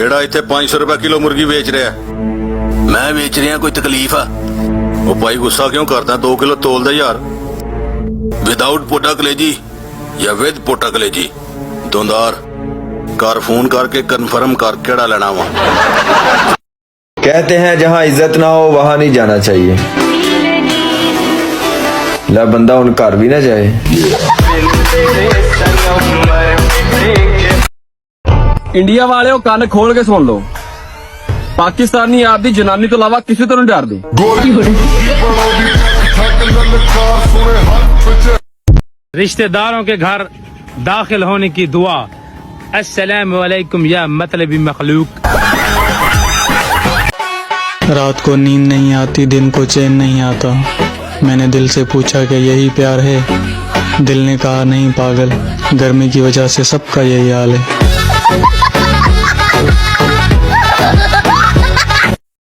जेड़ा इत्थे 500 रुपए किलो मुर्गी बेच रहा है मैं बेच रहा कोई तकलीफ आ? ओ भाई गुस्सा क्यों करदा? 2 किलो तोल दे यार। विदाउट पोटा कलेजी या विद पोटा कलेजी? दुंदार कर फोन करके कन्फर्म कर केड़ा लेना वा। कहते हैं जहाँ इज्जत ना हो वहां नहीं जाना चाहिए। ला बंदा उन घर भी ना जाए। इंडिया वाले कान खोल के सुन लो, पाकिस्तानी आपदी जनानी तो अलावा किसी तो नहीं डरदे। रिश्तेदारों के घर दाखिल होने की दुआ, अस्सलाम वालेकुम या मतलबी मखलूक। रात को नींद नहीं आती, दिन को चैन नहीं आता। मैंने दिल से पूछा कि यही प्यार है? दिल ने कहा नहीं पागल, गर्मी की वजह से सबका यही हाल है।